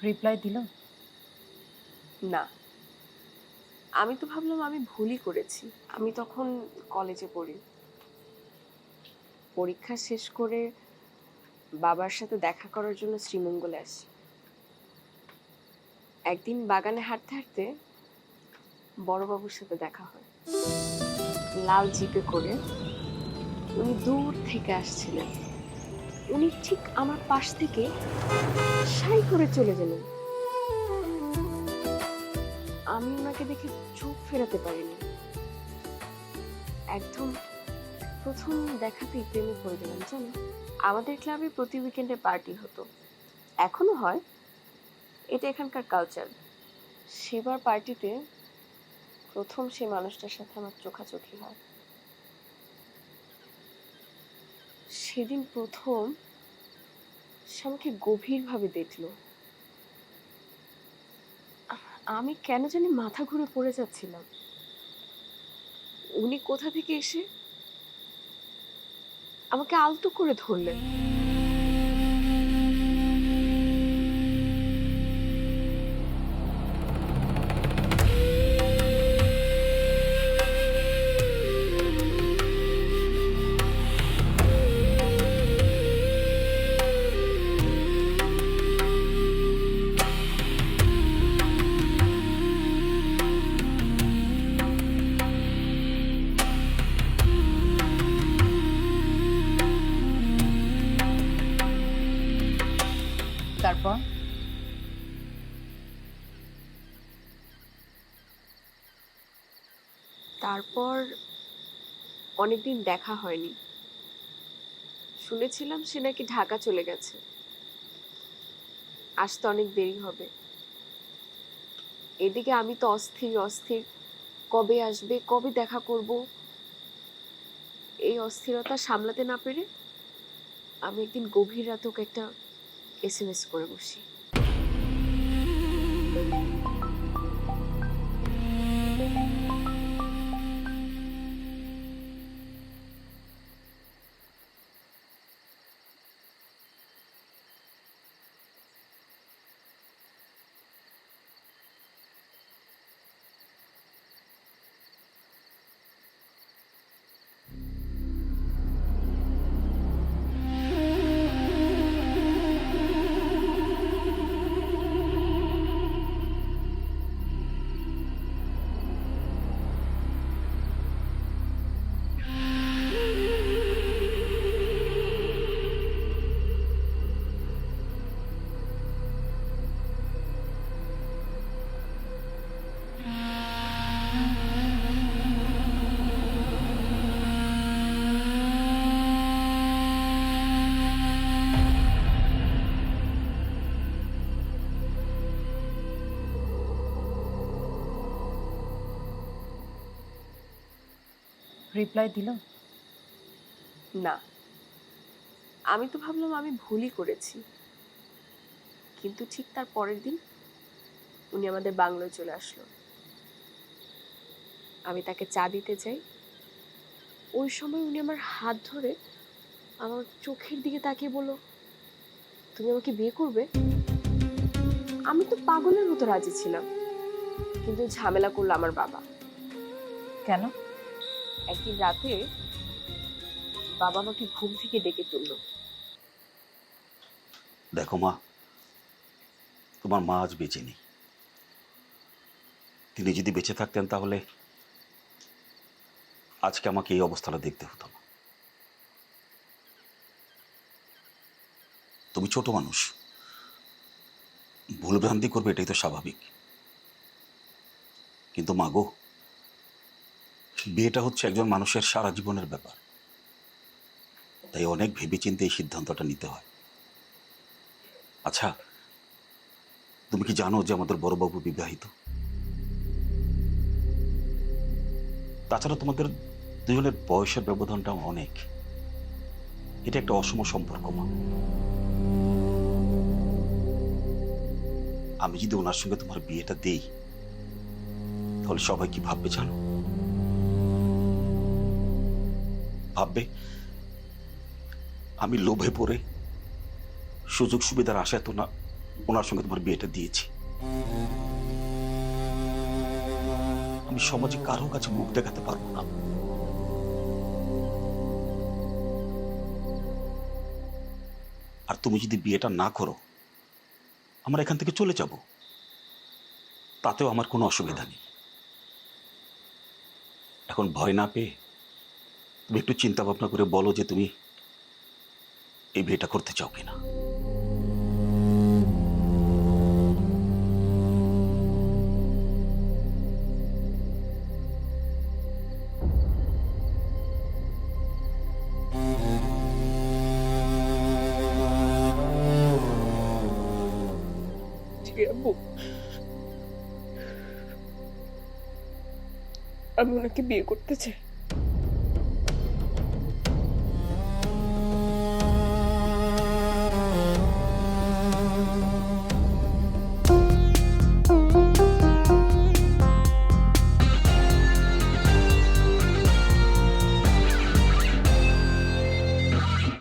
Reply দিল? না, আমি তো ভাবলাম আমি ভুলই করেছি। আমি তখন কলেজে পড়ি। পরীক্ষা শেষ করে বাবার সাথে দেখা করার জন্য শ্রীমঙ্গলে আসি। একদিন বাগানে হাঁটতে হাঁটতে বড়বাবুর সাথে দেখা হয়। লাল জিপে করে উনি দূর থেকে আসছিলেন। উনি ঠিক আমার পাশ থেকে সাই করে চলে গেলেন। আমি ওনাকে দেখে চোখ ফেরাতে পারিনি। একদম প্রথম দেখাতেই প্রেমে পড়ে গেলাম জানো। আমাদের ক্লাবে প্রতি উইকেন্ডে পার্টি হতো, এখনো হয়, এটা এখানকার কালচার। সেবার পার্টিতে প্রথম সেই মানুষটার সাথে আমার চোখাচোখি হয়। সেদিন প্রথম সে আমাকে গভীরভাবে দেখলো। আমি কেন জানি মাথা ঘুরে পড়ে যাচ্ছিলাম। উনি কোথা থেকে এসে আমাকে আলতো করে ধরলেন। তারপর? তারপর অনেকদিন দেখা হয়নি। শুনেছিলাম সে নাকি ঢাকা চলে গেছে, আসতে অনেক দেরি হবে। এদিকে আমি তো অস্থির অস্থির, কবে আসবে, কবে দেখা করব। এই অস্থিরতা সামলাতে না পেরে আমি একদিন গভীর রাতে ওকে একটা এসএমএস করে বসি। রিপ্লাই দিল? না, আমি তো ভাবলাম আমি ভুলই করেছি। কিন্তু ঠিক তার পরের দিন উনি আমাদের বাংলোয় চলে আসলো। আমি তাকে চা দিতে যাই, ওই সময় উনি আমার হাত ধরে আমার চোখের দিকে তাকিয়ে বলল, তুমি আমাকে বিয়ে করবে? আমি তো পাগলের মতো রাজি ছিলাম, কিন্তু ঝামেলা করলো আমার বাবা। কেন? একদিন রাতে বাবা আমাকে ঘুম থেকে ডেকে তুললো। দেখো মা, তোমার মা আজ বেঁচে নেই। তিনি যদি বেঁচে থাকতেন তাহলে আজকে আমাকে এই অবস্থাটা দেখতে হতো না। তুমি ছোট মানুষ, ভুলভ্রান্তি করবে, এটাই তো স্বাভাবিক। কিন্তু মা গো, বিয়েটা হচ্ছে একজন মানুষের সারা জীবনের ব্যাপার, তাই অনেক ভেবেচিন্তে এই সিদ্ধান্তটা নিতে হয়। আচ্ছা, তুমি কি জানো যে আমাদের বড়বাবু বিবাহিত? তাছাড়া তোমাদের দুজনের বয়সের ব্যবধানটা অনেক। এটা একটা অসম সম্পর্ক মা। আমি যদি ওনার সঙ্গে তোমার বিয়েটা দেই তাহলে সবাই কি ভাববে জানো? ভাববে আমি লোভে পড়ে সুযোগ সুবিধার আশায় তো না ওনার সঙ্গে তোমার বিয়েটা দিয়েছি। আমি সমাজে কারো কাছে মুখ দেখাতে পারবো না। আর তুমি যদি বিয়েটা না করো, আমরা এখান থেকে চলে যাব, তাতেও আমার কোনো অসুবিধা নেই। এখন ভয় না পেয়ে তুমি একটু চিন্তা ভাবনা করে বলো যে তুমি এই বিয়েটা করতে চাও কিনা। আব্বু, আমি ওনাকে বিয়ে করতে চাই।